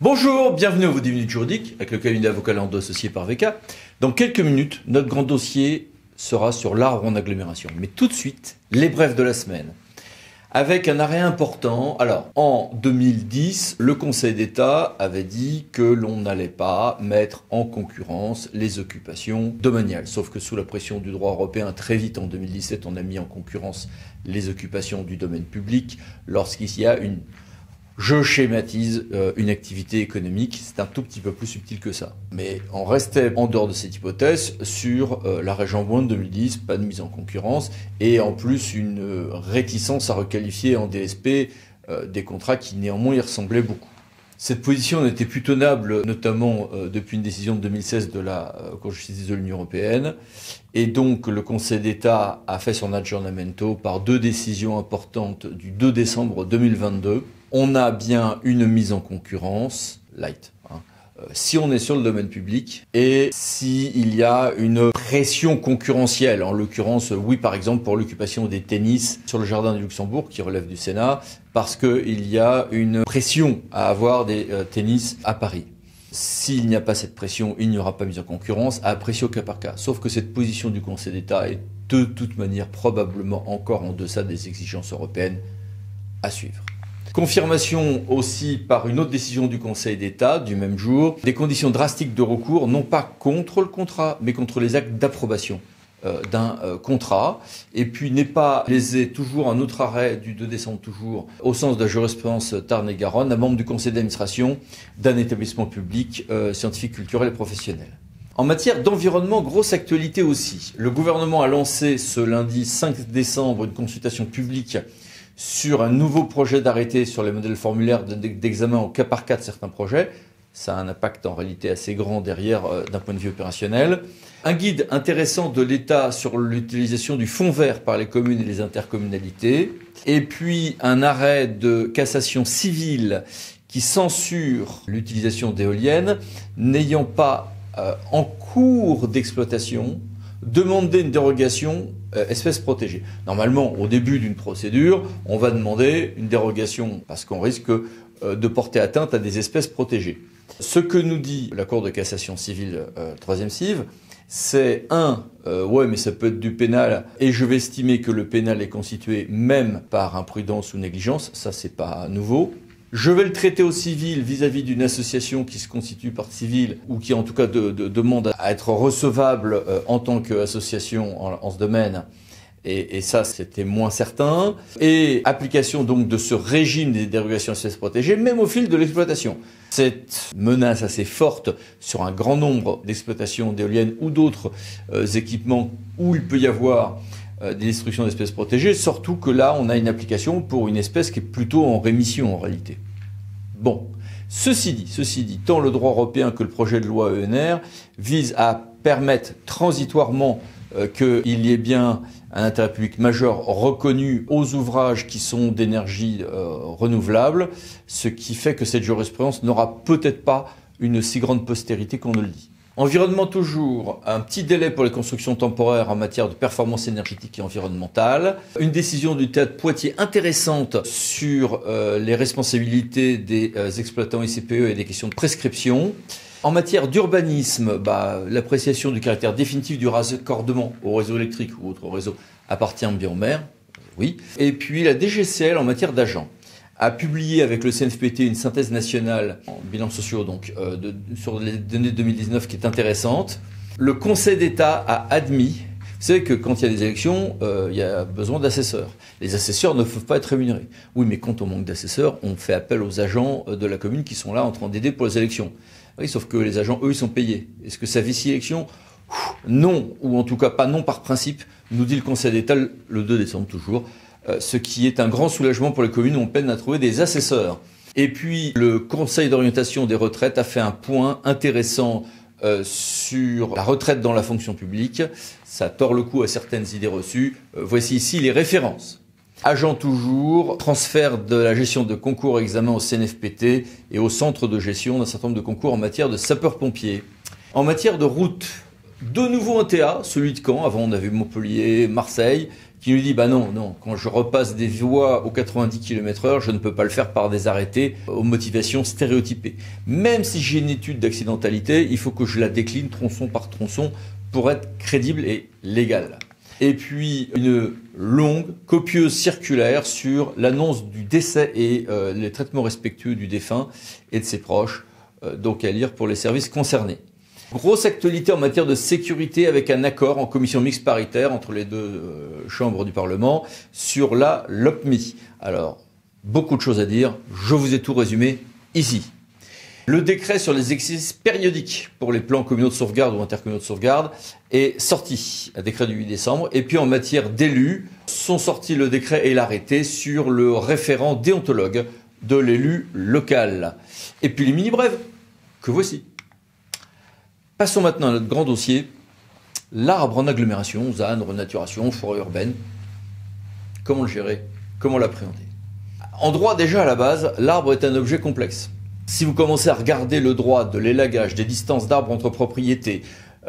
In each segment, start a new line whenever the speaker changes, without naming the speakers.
Bonjour, bienvenue à vos 10 minutes juridiques avec le cabinet d'avocats Lando associé par VK. Dans quelques minutes, notre grand dossier sera sur l'arbre en agglomération. Mais tout de suite, les brefs de la semaine. Avec un arrêt important. Alors, en 2010, le Conseil d'État avait dit que l'on n'allait pas mettre en concurrence les occupations domaniales. Sauf que sous la pression du droit européen, très vite en 2017, on a mis en concurrence les occupations du domaine public lorsqu'il y a une... Je schématise une activité économique, c'est un tout petit peu plus subtil que ça. Mais on restait en dehors de cette hypothèse sur l'arrêt Jean-Bouin de 2010, pas de mise en concurrence, et en plus une réticence à requalifier en DSP des contrats qui néanmoins y ressemblaient beaucoup. Cette position n'était plus tenable, notamment depuis une décision de 2016 de la Cour de justice de l'Union européenne. Et donc le Conseil d'État a fait son aggiornamento par deux décisions importantes du 2 décembre 2022. On a bien une mise en concurrence, light, si on est sur le domaine public et s'il y a une pression concurrentielle. En l'occurrence, oui, par exemple, pour l'occupation des tennis sur le jardin du Luxembourg, qui relève du Sénat, parce qu'il y a une pression à avoir des tennis à Paris. S'il n'y a pas cette pression, il n'y aura pas mise en concurrence, à apprécier au cas par cas. Sauf que cette position du Conseil d'État est de toute manière probablement encore en deçà des exigences européennes à suivre. Confirmation aussi par une autre décision du Conseil d'État du même jour, des conditions drastiques de recours, non pas contre le contrat, mais contre les actes d'approbation d'un contrat. Et puis n'est pas lésé, toujours un autre arrêt du 2 décembre toujours, au sens de la jurisprudence Tarn-et-Garonne, un membre du conseil d'administration d'un établissement public scientifique, culturel et professionnel. En matière d'environnement, grosse actualité aussi. Le gouvernement a lancé ce lundi 5 décembre une consultation publique sur un nouveau projet d'arrêté sur les modèles formulaires d'examen au cas par cas de certains projets. Ça a un impact en réalité assez grand derrière d'un point de vue opérationnel. Un guide intéressant de l'État sur l'utilisation du fonds vert par les communes et les intercommunalités. Et puis un arrêt de cassation civile qui censure l'utilisation d'éoliennes n'ayant pas en cours d'exploitation demander une dérogation espèce protégée. Normalement, au début d'une procédure, on va demander une dérogation parce qu'on risque de porter atteinte à des espèces protégées. Ce que nous dit la Cour de cassation civile, 3e CIV, c'est ouais, mais ça peut être du pénal, et je vais estimer que le pénal est constitué même par imprudence ou négligence, ça c'est pas nouveau. Je vais le traiter au civil vis-à-vis d'une association qui se constitue partie civile ou qui en tout cas demande à être recevable en tant qu'association en ce domaine. Et ça, c'était moins certain. Et application donc de ce régime des dérogations espèces protégées, même au fil de l'exploitation. Cette menace assez forte sur un grand nombre d'exploitations d'éoliennes ou d'autres équipements où il peut y avoir des destructions d'espèces protégées, surtout que là, on a une application pour une espèce qui est plutôt en rémission en réalité. Bon, ceci dit, tant le droit européen que le projet de loi ENR vise à permettre transitoirement qu'il y ait bien un intérêt public majeur reconnu aux ouvrages qui sont d'énergie renouvelable, ce qui fait que cette jurisprudence n'aura peut-être pas une si grande postérité qu'on ne le dit. Environnement toujours, un petit délai pour les constructions temporaires en matière de performance énergétique et environnementale. Une décision du théâtre de Poitiers intéressante sur les responsabilités des exploitants ICPE et des questions de prescription. En matière d'urbanisme, l'appréciation du caractère définitif du raccordement au réseau électrique ou autre réseau appartient bien au maire, oui. Et puis la DGCL en matière d'agents a publié avec le CNFPT une synthèse nationale en bilan sociaux sur les données de 2019 qui est intéressante. Le Conseil d'État a admis, vous savez que quand il y a des élections, il y a besoin d'assesseurs. Les assesseurs ne peuvent pas être rémunérés. Oui, mais quand on manque d'assesseurs, on fait appel aux agents de la commune qui sont là en train d'aider pour les élections. Oui, sauf que les agents, eux, ils sont payés. Est-ce que ça vicie l'élection ? Non, ou en tout cas pas non par principe, nous dit le Conseil d'État le 2 décembre toujours. Ce qui est un grand soulagement pour les communes où on peine à trouver des assesseurs. Et puis, le Conseil d'orientation des retraites a fait un point intéressant sur la retraite dans la fonction publique. Ça tord le cou à certaines idées reçues. Voici ici les références. Agent toujours, transfert de la gestion de concours et examens au CNFPT et au centre de gestion d'un certain nombre de concours en matière de sapeurs-pompiers. En matière de route, de nouveau un TA, celui de Caen. Avant, on avait Montpellier, Marseille. qui nous dit bah non, non, quand je repasse des voies aux 90 km/h, je ne peux pas le faire par des arrêtés aux motivations stéréotypées. Même si j'ai une étude d'accidentalité, il faut que je la décline tronçon par tronçon pour être crédible et légal. Et puis une longue, copieuse circulaire sur l'annonce du décès et les traitements respectueux du défunt et de ses proches, donc à lire pour les services concernés. Grosse actualité en matière de sécurité avec un accord en commission mixte paritaire entre les deux chambres du Parlement sur la LOPMI. Alors, beaucoup de choses à dire, je vous ai tout résumé ici. Le décret sur les exercices périodiques pour les plans communaux de sauvegarde ou intercommunaux de sauvegarde est sorti, un décret du 8 décembre. Et puis en matière d'élus, sont sortis le décret et l'arrêté sur le référent déontologue de l'élu local. Et puis les mini-brèves, que voici. Passons maintenant à notre grand dossier, l'arbre en agglomération, ZAN, renaturation, forêt urbaine. Comment le gérer? Comment l'appréhender? En droit, déjà à la base, l'arbre est un objet complexe. Si vous commencez à regarder le droit de l'élagage, des distances d'arbres entre propriétés,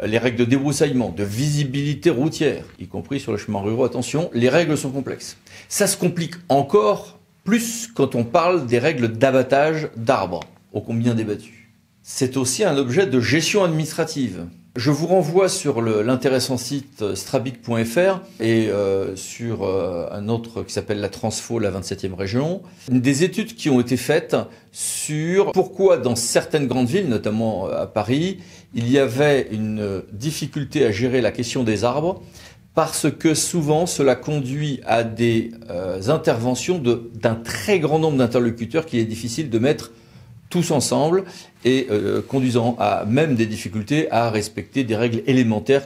les règles de débroussaillement, de visibilité routière, y compris sur les chemins ruraux, attention, les règles sont complexes. Ça se complique encore plus quand on parle des règles d'abattage d'arbres, ô combien débattues. C'est aussi un objet de gestion administrative. Je vous renvoie sur l'intéressant site strabic.fr et sur un autre qui s'appelle la Transfo, la 27e région, des études qui ont été faites sur pourquoi dans certaines grandes villes, notamment à Paris, il y avait une difficulté à gérer la question des arbres parce que souvent cela conduit à des interventions d'un très grand nombre d'interlocuteurs qu'il est difficile de mettre tous ensemble et conduisant à même des difficultés à respecter des règles élémentaires,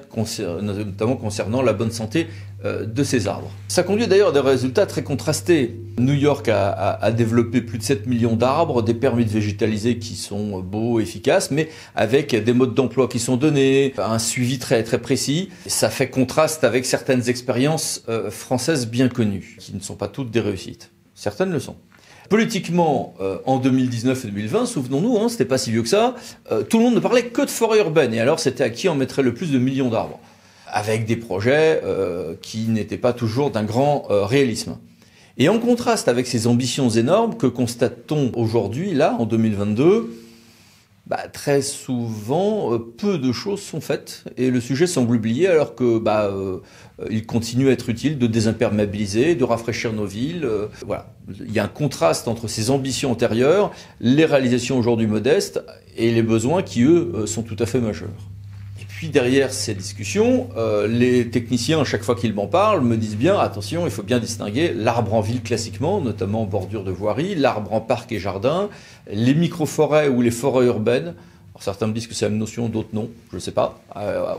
notamment concernant la bonne santé de ces arbres. Ça conduit d'ailleurs à des résultats très contrastés. New York a développé plus de 7 millions d'arbres, des permis de végétaliser qui sont beaux, efficaces, mais avec des modes d'emploi qui sont donnés, un suivi très très précis. Ça fait contraste avec certaines expériences françaises bien connues, qui ne sont pas toutes des réussites. Certaines le sont. Politiquement, en 2019 et 2020, souvenons-nous, c'était pas si vieux que ça, tout le monde ne parlait que de forêt urbaine. Et alors, c'était à qui on mettrait le plus de millions d'arbres, avec des projets qui n'étaient pas toujours d'un grand réalisme. Et en contraste avec ces ambitions énormes que constate-t-on aujourd'hui, là, en 2022, très souvent, peu de choses sont faites et le sujet semble oublié alors que il continue à être utile de désimperméabiliser, de rafraîchir nos villes. Voilà. Il y a un contraste entre ces ambitions antérieures, les réalisations aujourd'hui modestes et les besoins qui, eux, sont tout à fait majeurs. Et puis derrière ces discussions, les techniciens, à chaque fois qu'ils m'en parlent, me disent bien, attention, il faut bien distinguer l'arbre en ville classiquement, notamment en bordure de voirie, l'arbre en parc et jardin, les micro-forêts ou les forêts urbaines. Alors certains me disent que c'est la même notion, d'autres non, je ne sais pas,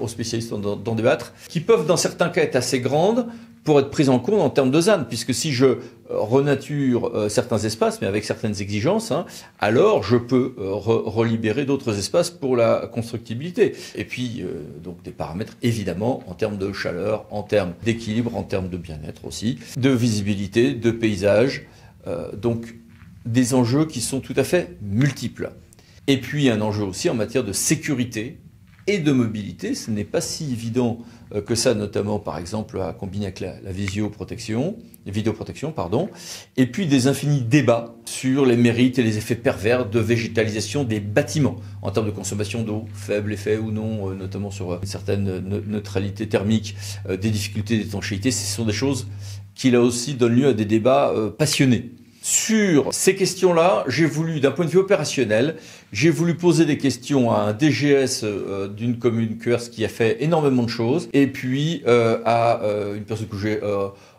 aux spécialistes d'en débattre, qui peuvent dans certains cas être assez grandes pour être prises en compte en termes de ZAN, puisque si je renature certains espaces, mais avec certaines exigences, alors je peux relibérer d'autres espaces pour la constructibilité. Et puis, donc des paramètres évidemment en termes de chaleur, en termes d'équilibre, en termes de bien-être aussi, de visibilité, de paysage, donc des enjeux qui sont tout à fait multiples. Et puis un enjeu aussi en matière de sécurité et de mobilité. Ce n'est pas si évident que ça, notamment par exemple à combiner avec la vidéoprotection. Et puis des infinis débats sur les mérites et les effets pervers de végétalisation des bâtiments en termes de consommation d'eau, faible effet ou non, notamment sur une certaine neutralité thermique, des difficultés d'étanchéité. Ce sont des choses qui là aussi donnent lieu à des débats passionnés. Sur ces questions-là, j'ai voulu, d'un point de vue opérationnel, j'ai voulu poser des questions à un DGS d'une commune Cuers qui a fait énormément de choses, et puis à une personne que j'ai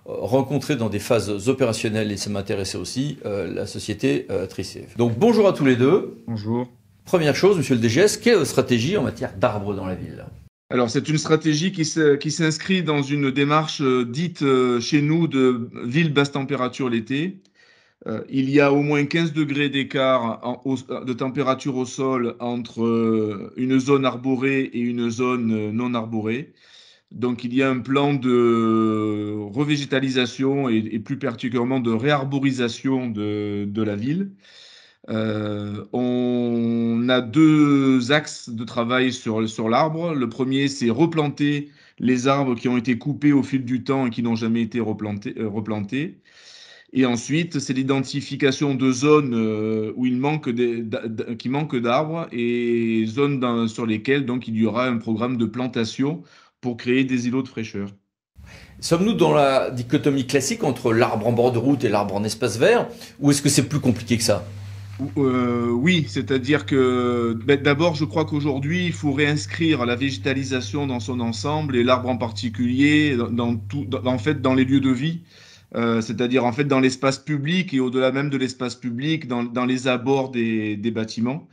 rencontrée dans des phases opérationnelles, et ça m'intéressait aussi, la société Tricef. Donc bonjour à tous les deux.
Bonjour.
Première chose, monsieur le DGS, quelle est votre stratégie en matière d'arbres dans la ville ?
Alors, c'est une stratégie qui s'inscrit dans une démarche dite chez nous de ville basse température l'été. Il y a au moins 15 degrés d'écart de température au sol entre une zone arborée et une zone non arborée. Donc, il y a un plan de revégétalisation et plus particulièrement de réarborisation de la ville. On a deux axes de travail sur l'arbre. Le premier, c'est replanter les arbres qui ont été coupés au fil du temps et qui n'ont jamais été replantés. Et ensuite, c'est l'identification de zones où il manque qui manquent d'arbres et zones sur lesquelles donc, il y aura un programme de plantation pour créer des îlots de fraîcheur.
Sommes-nous dans la dichotomie classique entre l'arbre en bord de route et l'arbre en espace vert, ou est-ce que c'est plus compliqué que ça?
Oui, c'est-à-dire que d'abord, je crois qu'aujourd'hui, il faut réinscrire la végétalisation dans son ensemble et l'arbre en particulier en fait, dans les lieux de vie, c'est-à-dire en fait dans l'espace public et au-delà même de l'espace public, dans les abords des bâtiments.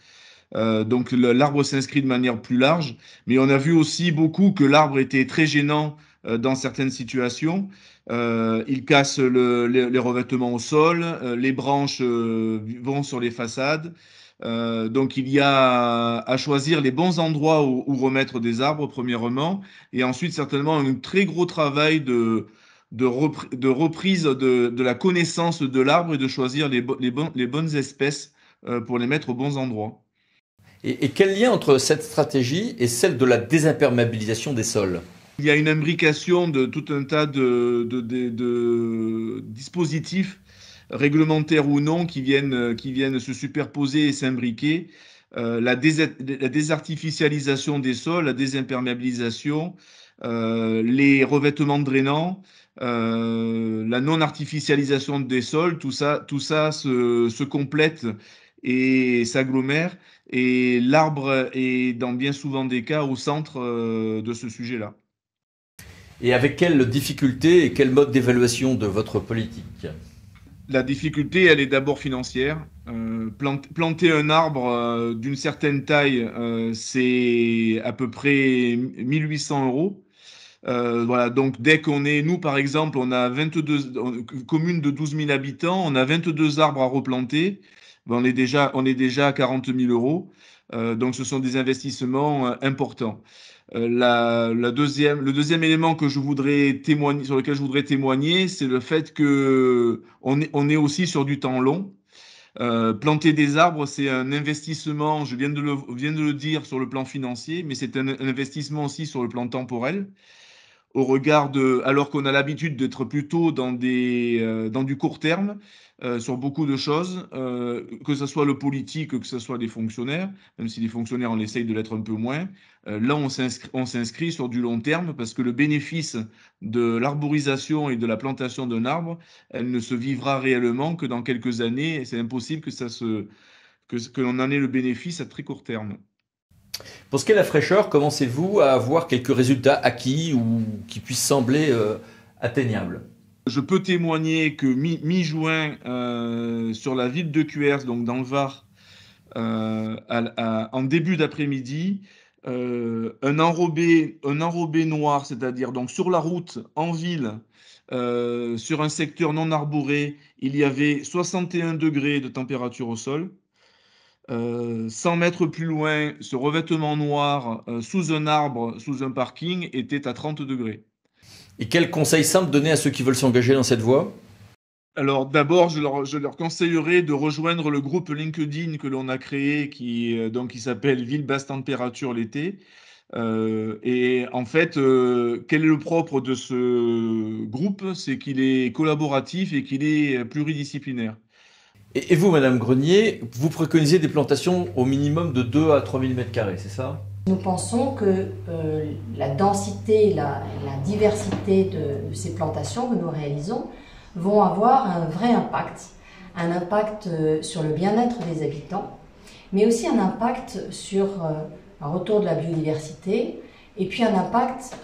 Donc l'arbre s'inscrit de manière plus large, mais on a vu aussi beaucoup que l'arbre était très gênant dans certaines situations. Il casse les revêtements au sol, les branches vont sur les façades. Donc il y a à choisir les bons endroits où remettre des arbres, premièrement, et ensuite certainement un très gros travail de reprise de la connaissance de l'arbre et de choisir les bonnes espèces pour les mettre aux bons endroits.
Et quel lien entre cette stratégie et celle de la désimperméabilisation des sols?
Il y a une imbrication de tout un tas de dispositifs, réglementaires ou non, qui viennent se superposer et s'imbriquer. La désartificialisation des sols, la désimperméabilisation, les revêtements drainants, la non-artificialisation des sols, tout ça se complète et s'agglomère. Et l'arbre est, dans bien souvent des cas, au centre de ce sujet-là.
Et avec quelle difficulté et quel mode d'évaluation de votre politique?
La difficulté, elle est d'abord financière. Planter un arbre d'une certaine taille, c'est à peu près 1800 euros. Voilà, donc dès qu'on est, nous par exemple, on a 22 communes de 12 000 habitants, on a 22 arbres à replanter. Ben, on est déjà à 40 000 euros. Donc ce sont des investissements importants. Le deuxième élément que je voudrais témoigner, sur lequel je voudrais témoigner, c'est le fait que on est aussi sur du temps long. Planter des arbres, c'est un investissement, viens de le dire sur le plan financier, mais c'est un investissement aussi sur le plan temporel au regard alors qu'on a l'habitude d'être plutôt dans du court terme, sur beaucoup de choses, que ce soit le politique, que ce soit les fonctionnaires, même si les fonctionnaires, on essaye de l'être un peu moins. Là, on s'inscrit sur du long terme parce que le bénéfice de l'arborisation et de la plantation d'un arbre, elle ne se vivra réellement que dans quelques années et c'est impossible que l'on en ait le bénéfice à très court terme.
Pour ce qui est de la fraîcheur, commencez-vous à avoir quelques résultats acquis ou qui puissent sembler atteignables?
Je peux témoigner que mi-juin, sur la ville de Cuers, donc dans le Var, en début d'après-midi, un enrobé noir, c'est-à-dire donc sur la route, en ville, sur un secteur non arboré, il y avait 61 degrés de température au sol. 100 mètres plus loin, ce revêtement noir sous un arbre, sous un parking, était à 30 degrés.
Et quel conseil simple donner à ceux qui veulent s'engager dans cette voie?
Alors d'abord, je leur conseillerais de rejoindre le groupe LinkedIn que l'on a créé, qui s'appelle Ville basse température l'été. Et en fait, quel est le propre de ce groupe? C'est qu'il est collaboratif et qu'il est pluridisciplinaire.
Et vous, Madame Grenier, vous préconisez des plantations au minimum de 2 à 3 000 m², c'est ça?
Nous pensons que la densité, la diversité de ces plantations que nous réalisons vont avoir un vrai impact. Un impact sur le bien-être des habitants, mais aussi un impact sur un retour de la biodiversité et puis un impact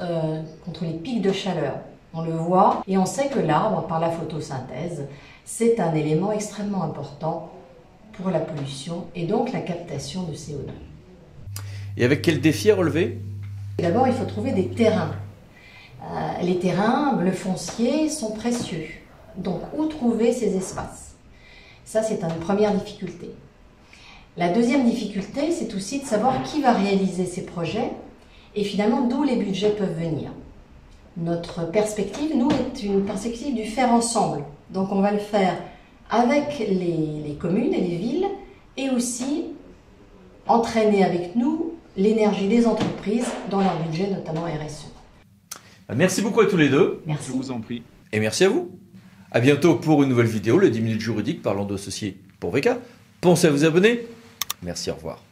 contre les pics de chaleur. On le voit et on sait que l'arbre, par la photosynthèse, c'est un élément extrêmement important pour la pollution et donc la captation de CO2.
Et avec quel défi à relever?
D'abord, il faut trouver des terrains. Les terrains, le foncier, sont précieux. Donc, où trouver ces espaces? Ça, c'est une première difficulté. La deuxième difficulté, c'est aussi de savoir qui va réaliser ces projets et finalement d'où les budgets peuvent venir. Notre perspective, nous, est une perspective du faire ensemble. Donc, on va le faire avec les communes et les villes et aussi entraîner avec nous l'énergie des entreprises dans leur budget, notamment RSE.
Merci beaucoup à tous les deux.
Merci.
Je vous en prie.
Et merci à vous. À bientôt pour une nouvelle vidéo, le 10 minutes juridiques parlant d'associés pour VK. Pensez à vous abonner. Merci, au revoir.